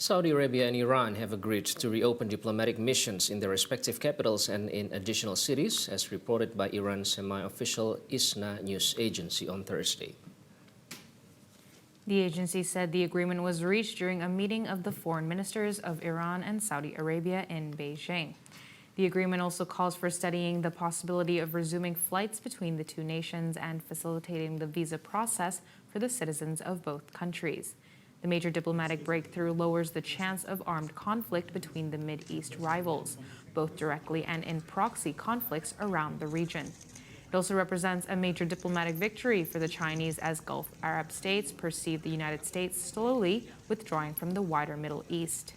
Saudi Arabia and Iran have agreed to reopen diplomatic missions in their respective capitals and in additional cities, as reported by Iran's semi-official ISNA news agency on Thursday. The agency said the agreement was reached during a meeting of the foreign ministers of Iran and Saudi Arabia in Beijing. The agreement also calls for studying the possibility of resuming flights between the two nations and facilitating the visa process for the citizens of both countries. The major diplomatic breakthrough lowers the chance of armed conflict between the Mid-East rivals, both directly and in proxy conflicts around the region. It also represents a major diplomatic victory for the Chinese as Gulf Arab states perceive the United States slowly withdrawing from the wider Middle East.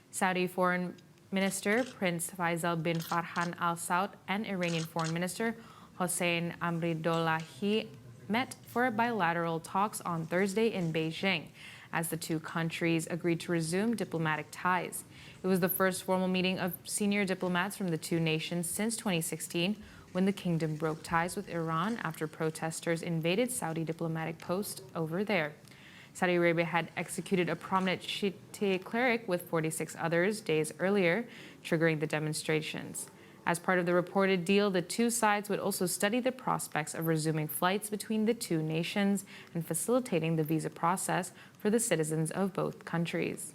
Saudi Foreign Minister Prince Faisal bin Farhan Al Saud and Iranian Foreign Minister Hossein Amridollahi met for bilateral talks on Thursday in Beijing, as the two countries agreed to resume diplomatic ties. It was the first formal meeting of senior diplomats from the two nations since 2016, when the kingdom broke ties with Iran after protesters invaded Saudi diplomatic posts over there. Saudi Arabia had executed a prominent Shiite cleric with 46 others days earlier, triggering the demonstrations. As part of the reported deal, the two sides would also study the prospects of resuming flights between the two nations and facilitating the visa process for the citizens of both countries.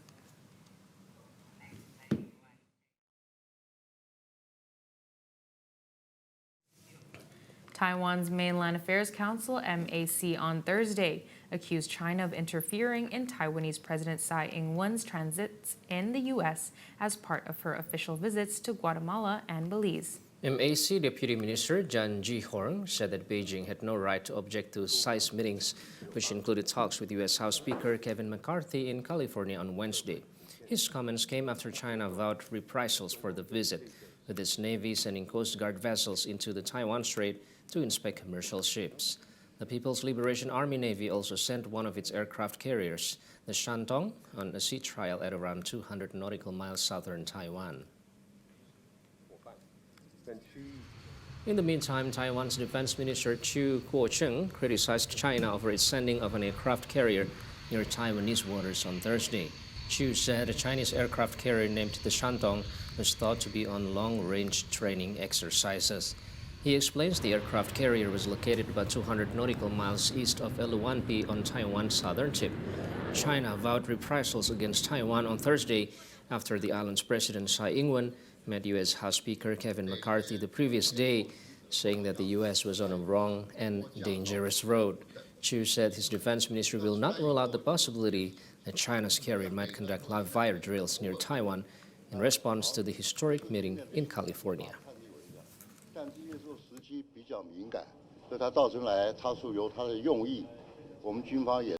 Taiwan's Mainland Affairs Council, MAC, on Thursday accused China of interfering in Taiwanese President Tsai Ing-wen's transits in the U.S. as part of her official visits to Guatemala and Belize. MAC Deputy Minister Jan Ji-horng said that Beijing had no right to object to Tsai's meetings, which included talks with U.S. House Speaker Kevin McCarthy in California on Wednesday. His comments came after China vowed reprisals for the visit, with its Navy sending Coast Guard vessels into the Taiwan Strait to inspect commercial ships. The People's Liberation Army Navy also sent one of its aircraft carriers, the Shandong, on a sea trial at around 200 nautical miles southern Taiwan. In the meantime, Taiwan's Defense Minister Chiu Kuo-cheng criticized China over its sending of an aircraft carrier near Taiwanese waters on Thursday. Chiu said a Chinese aircraft carrier named the Shandong was thought to be on long-range training exercises. He explains the aircraft carrier was located about 200 nautical miles east of Eluanpi on Taiwan's southern tip. China vowed reprisals against Taiwan on Thursday after the island's President Tsai Ing-wen met U.S. House Speaker Kevin McCarthy the previous day, saying that the U.S. was on a wrong and dangerous road. Chiu said his defense ministry will not rule out the possibility that China's carrier might conduct live fire drills near Taiwan in response to the historic meeting in California. 但这些时候时机比较敏感，所以它造成来，它是有它的用意，我们军方也。